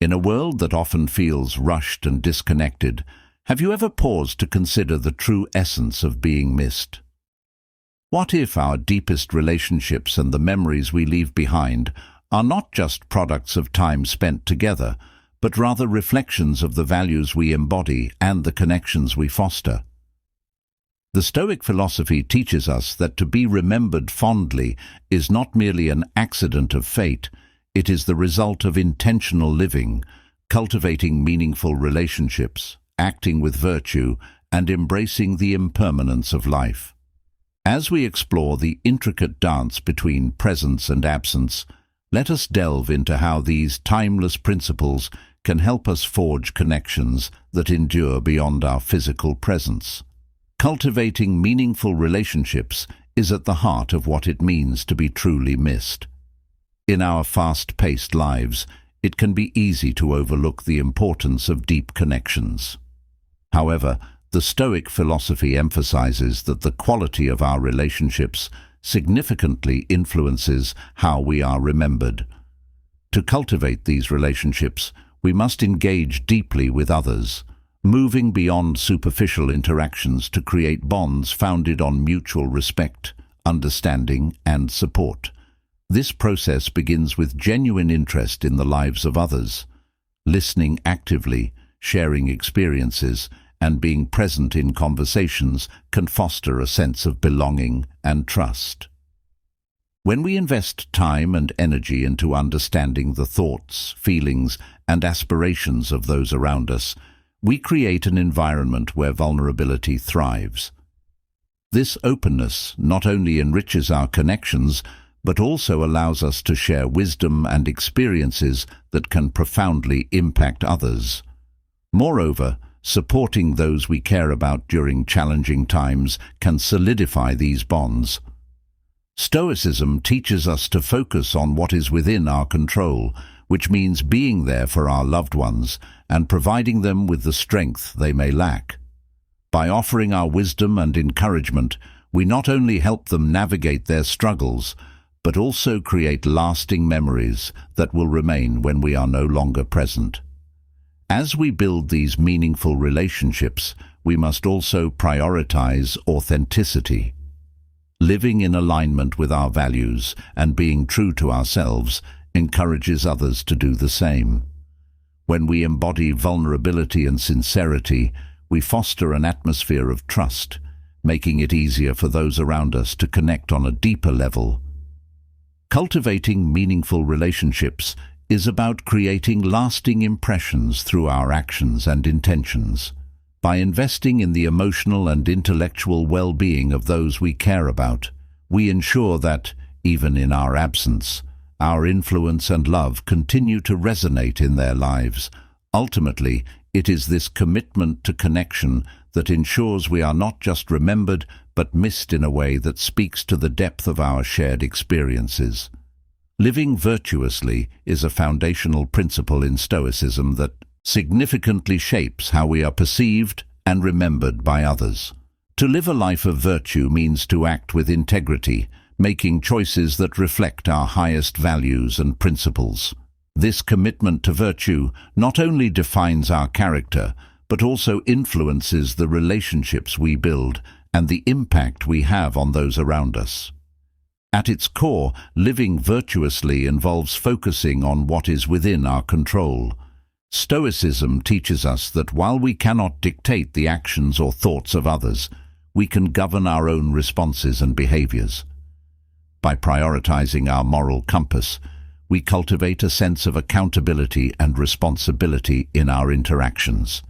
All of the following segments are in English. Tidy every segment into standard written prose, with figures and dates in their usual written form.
In a world that often feels rushed and disconnected, have you ever paused to consider the true essence of being missed? What if our deepest relationships and the memories we leave behind are not just products of time spent together, but rather reflections of the values we embody and the connections we foster? The Stoic philosophy teaches us that to be remembered fondly is not merely an accident of fate, it is the result of intentional living, cultivating meaningful relationships, acting with virtue, and embracing the impermanence of life. As we explore the intricate dance between presence and absence, let us delve into how these timeless principles can help us forge connections that endure beyond our physical presence. Cultivating meaningful relationships is at the heart of what it means to be truly missed. In our fast-paced lives, it can be easy to overlook the importance of deep connections. However, the Stoic philosophy emphasizes that the quality of our relationships significantly influences how we are remembered. To cultivate these relationships, we must engage deeply with others, moving beyond superficial interactions to create bonds founded on mutual respect, understanding, and support. This process begins with genuine interest in the lives of others. Listening actively, sharing experiences, and being present in conversations can foster a sense of belonging and trust. When we invest time and energy into understanding the thoughts, feelings, and aspirations of those around us, we create an environment where vulnerability thrives. This openness not only enriches our connections, but also allows us to share wisdom and experiences that can profoundly impact others. Moreover, supporting those we care about during challenging times can solidify these bonds. Stoicism teaches us to focus on what is within our control, which means being there for our loved ones and providing them with the strength they may lack. By offering our wisdom and encouragement, we not only help them navigate their struggles, but also create lasting memories that will remain when we are no longer present. As we build these meaningful relationships, we must also prioritize authenticity. Living in alignment with our values and being true to ourselves encourages others to do the same. When we embody vulnerability and sincerity, we foster an atmosphere of trust, making it easier for those around us to connect on a deeper level. Cultivating meaningful relationships is about creating lasting impressions through our actions and intentions. By investing in the emotional and intellectual well-being of those we care about, we ensure that, even in our absence, our influence and love continue to resonate in their lives. Ultimately, it is this commitment to connection that ensures we are not just remembered, but missed in a way that speaks to the depth of our shared experiences. Living virtuously is a foundational principle in Stoicism that significantly shapes how we are perceived and remembered by others. To live a life of virtue means to act with integrity, making choices that reflect our highest values and principles. This commitment to virtue not only defines our character, but also influences the relationships we build and the impact we have on those around us. At its core, living virtuously involves focusing on what is within our control. Stoicism teaches us that while we cannot dictate the actions or thoughts of others, we can govern our own responses and behaviors. By prioritizing our moral compass, we cultivate a sense of accountability and responsibility in our interactions.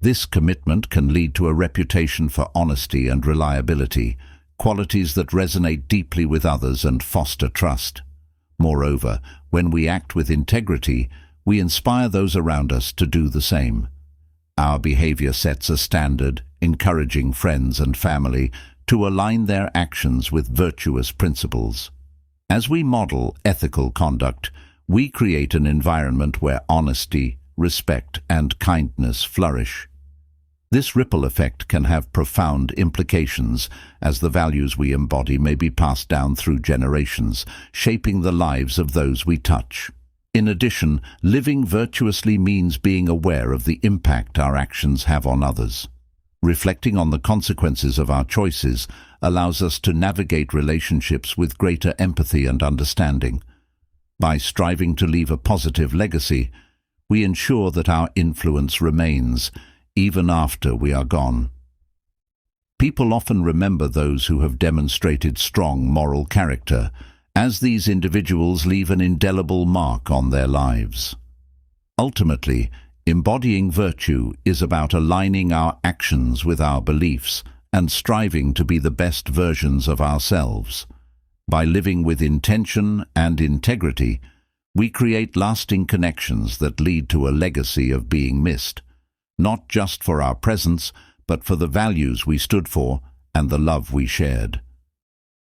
This commitment can lead to a reputation for honesty and reliability, qualities that resonate deeply with others and foster trust. Moreover, when we act with integrity, we inspire those around us to do the same. Our behavior sets a standard, encouraging friends and family to align their actions with virtuous principles. As we model ethical conduct, we create an environment where honesty, respect, and kindness flourish. This ripple effect can have profound implications, as the values we embody may be passed down through generations, shaping the lives of those we touch. In addition, living virtuously means being aware of the impact our actions have on others. Reflecting on the consequences of our choices allows us to navigate relationships with greater empathy and understanding. By striving to leave a positive legacy, we ensure that our influence remains, even after we are gone. People often remember those who have demonstrated strong moral character, as these individuals leave an indelible mark on their lives. Ultimately, embodying virtue is about aligning our actions with our beliefs and striving to be the best versions of ourselves. By living with intention and integrity, we create lasting connections that lead to a legacy of being missed, not just for our presence, but for the values we stood for and the love we shared.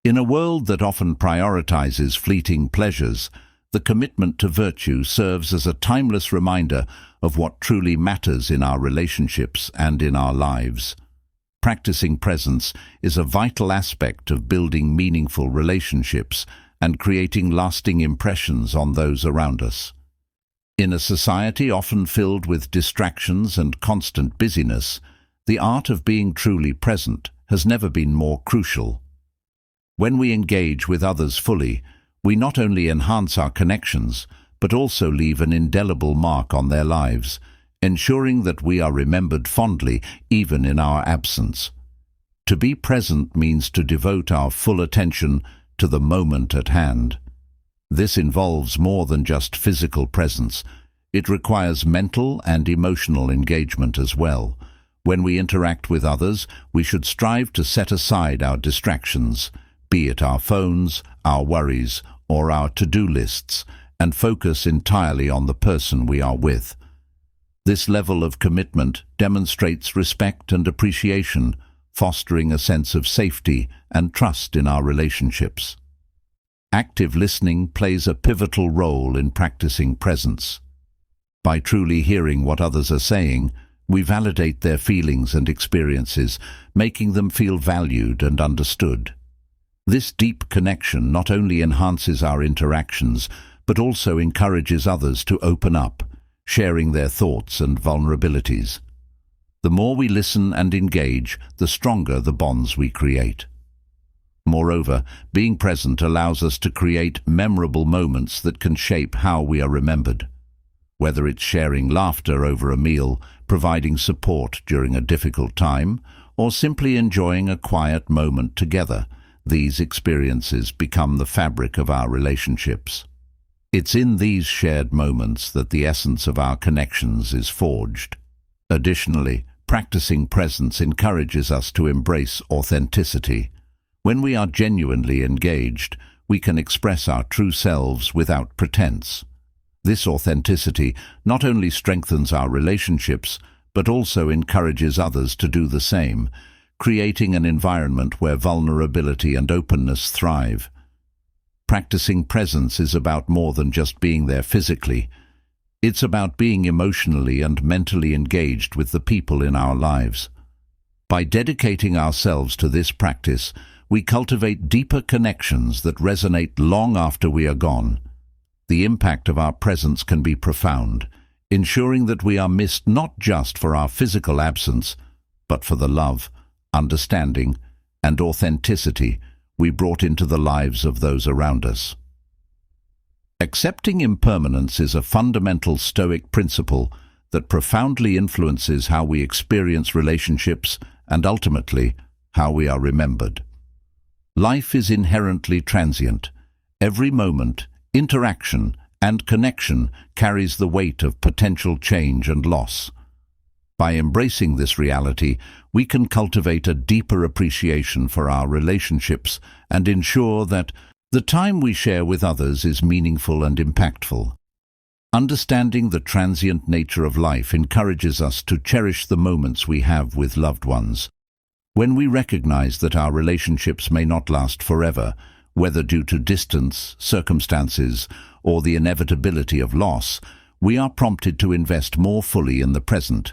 In a world that often prioritizes fleeting pleasures, the commitment to virtue serves as a timeless reminder of what truly matters in our relationships and in our lives. Practicing presence is a vital aspect of building meaningful relationships and creating lasting impressions on those around us. In a society often filled with distractions and constant busyness, the art of being truly present has never been more crucial. When we engage with others fully, we not only enhance our connections, but also leave an indelible mark on their lives, ensuring that we are remembered fondly even in our absence. To be present means to devote our full attention to the moment at hand. This involves more than just physical presence. It requires mental and emotional engagement as well. When we interact with others, we should strive to set aside our distractions, be it our phones, our worries, or our to-do lists, and focus entirely on the person we are with. This level of commitment demonstrates respect and appreciation, fostering a sense of safety and trust in our relationships. Active listening plays a pivotal role in practicing presence. By truly hearing what others are saying, we validate their feelings and experiences, making them feel valued and understood. This deep connection not only enhances our interactions, but also encourages others to open up, sharing their thoughts and vulnerabilities. The more we listen and engage, the stronger the bonds we create. Moreover, being present allows us to create memorable moments that can shape how we are remembered. Whether it's sharing laughter over a meal, providing support during a difficult time, or simply enjoying a quiet moment together, these experiences become the fabric of our relationships. It's in these shared moments that the essence of our connections is forged. Additionally, practicing presence encourages us to embrace authenticity. When we are genuinely engaged, we can express our true selves without pretense. This authenticity not only strengthens our relationships, but also encourages others to do the same, creating an environment where vulnerability and openness thrive. Practicing presence is about more than just being there physically. It's about being emotionally and mentally engaged with the people in our lives. By dedicating ourselves to this practice, we cultivate deeper connections that resonate long after we are gone. The impact of our presence can be profound, ensuring that we are missed not just for our physical absence, but for the love, understanding, and authenticity we brought into the lives of those around us. Accepting impermanence is a fundamental Stoic principle that profoundly influences how we experience relationships and ultimately how we are remembered. Life is inherently transient. Every moment, interaction, and connection carries the weight of potential change and loss. By embracing this reality, we can cultivate a deeper appreciation for our relationships and ensure that the time we share with others is meaningful and impactful. Understanding the transient nature of life encourages us to cherish the moments we have with loved ones. When we recognize that our relationships may not last forever, whether due to distance, circumstances, or the inevitability of loss, we are prompted to invest more fully in the present.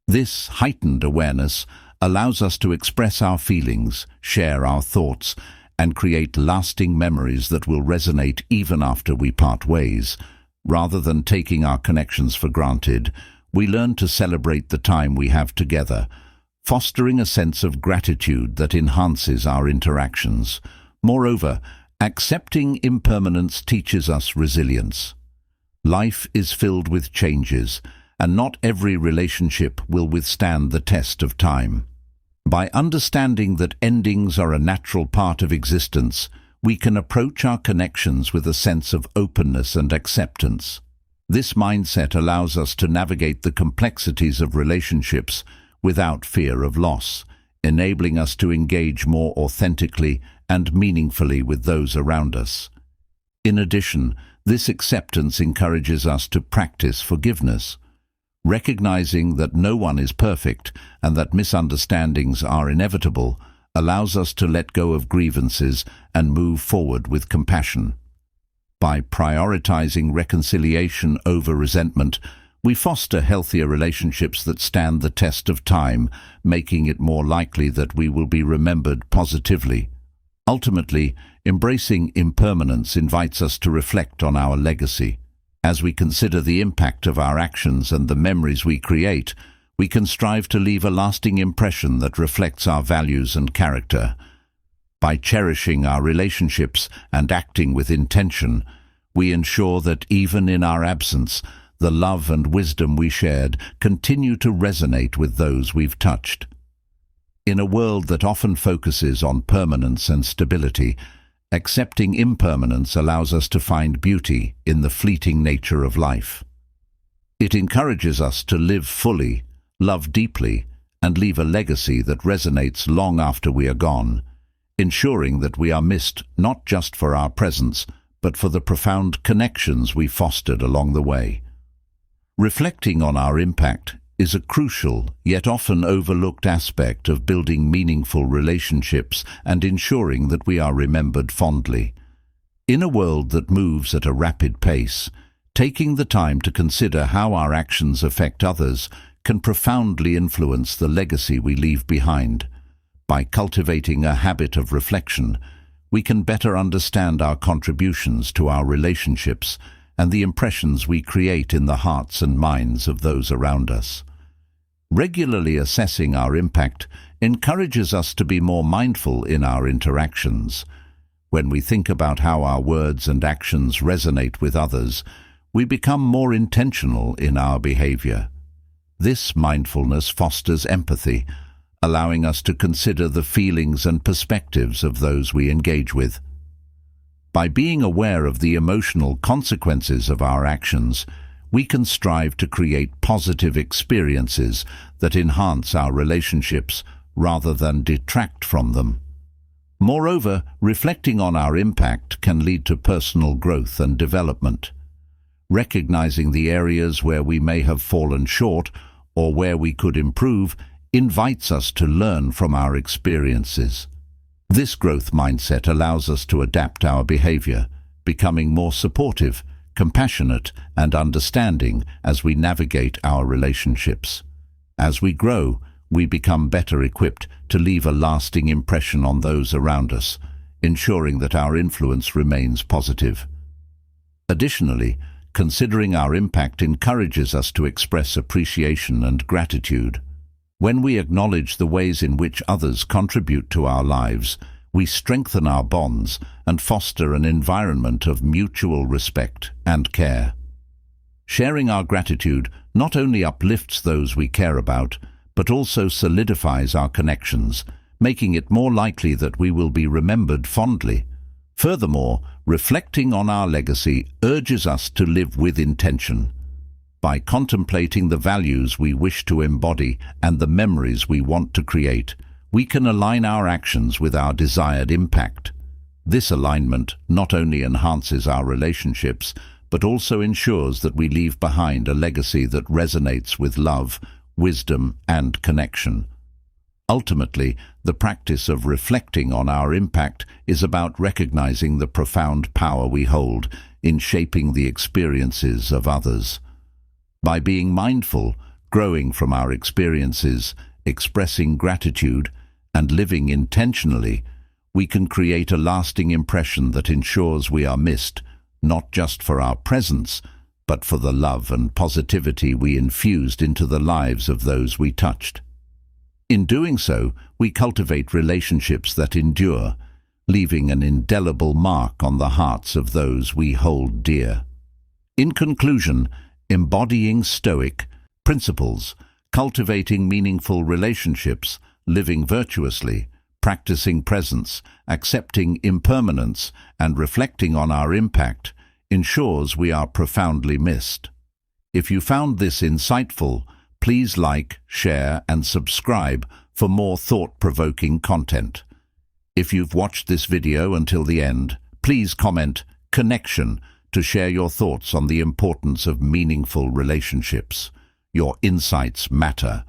This heightened awareness allows us to express our feelings, share our thoughts, and create lasting memories that will resonate even after we part ways. Rather than taking our connections for granted, we learn to celebrate the time we have together, fostering a sense of gratitude that enhances our interactions. Moreover, accepting impermanence teaches us resilience. Life is filled with changes, and not every relationship will withstand the test of time. By understanding that endings are a natural part of existence, we can approach our connections with a sense of openness and acceptance. This mindset allows us to navigate the complexities of relationships without fear of loss, enabling us to engage more authentically and meaningfully with those around us. In addition, this acceptance encourages us to practice forgiveness. Recognizing that no one is perfect and that misunderstandings are inevitable allows us to let go of grievances and move forward with compassion. By prioritizing reconciliation over resentment, we foster healthier relationships that stand the test of time, making it more likely that we will be remembered positively. Ultimately, embracing impermanence invites us to reflect on our legacy. As we consider the impact of our actions and the memories we create, we can strive to leave a lasting impression that reflects our values and character. By cherishing our relationships and acting with intention, we ensure that even in our absence, the love and wisdom we shared continue to resonate with those we've touched. In a world that often focuses on permanence and stability, accepting impermanence allows us to find beauty in the fleeting nature of life. It encourages us to live fully, love deeply, and leave a legacy that resonates long after we are gone, ensuring that we are missed not just for our presence, but for the profound connections we fostered along the way. Reflecting on our impact is a crucial, yet often overlooked aspect of building meaningful relationships and ensuring that we are remembered fondly. In a world that moves at a rapid pace, taking the time to consider how our actions affect others can profoundly influence the legacy we leave behind. By cultivating a habit of reflection, we can better understand our contributions to our relationships and the impressions we create in the hearts and minds of those around us. Regularly assessing our impact encourages us to be more mindful in our interactions. When we think about how our words and actions resonate with others, we become more intentional in our behavior. This mindfulness fosters empathy, allowing us to consider the feelings and perspectives of those we engage with. By being aware of the emotional consequences of our actions, we can strive to create positive experiences that enhance our relationships rather than detract from them. Moreover, reflecting on our impact can lead to personal growth and development. Recognizing the areas where we may have fallen short or where we could improve invites us to learn from our experiences. This growth mindset allows us to adapt our behavior, becoming more supportive, compassionate, and understanding as we navigate our relationships. As we grow, we become better equipped to leave a lasting impression on those around us, ensuring that our influence remains positive. Additionally, considering our impact encourages us to express appreciation and gratitude. When we acknowledge the ways in which others contribute to our lives, we strengthen our bonds and foster an environment of mutual respect and care. Sharing our gratitude not only uplifts those we care about, but also solidifies our connections, making it more likely that we will be remembered fondly. Furthermore, reflecting on our legacy urges us to live with intention. By contemplating the values we wish to embody and the memories we want to create, we can align our actions with our desired impact. This alignment not only enhances our relationships, but also ensures that we leave behind a legacy that resonates with love, wisdom, and connection. Ultimately, the practice of reflecting on our impact is about recognizing the profound power we hold in shaping the experiences of others. By being mindful, growing from our experiences, expressing gratitude, and living intentionally, we can create a lasting impression that ensures we are missed, not just for our presence, but for the love and positivity we infused into the lives of those we touched. In doing so, we cultivate relationships that endure, leaving an indelible mark on the hearts of those we hold dear. In conclusion, embodying Stoic principles, cultivating meaningful relationships, living virtuously, practicing presence, accepting impermanence, and reflecting on our impact ensures we are profoundly missed. If you found this insightful, please like, share, and subscribe for more thought-provoking content. If you've watched this video until the end, please comment "connection" to share your thoughts on the importance of meaningful relationships. Your insights matter,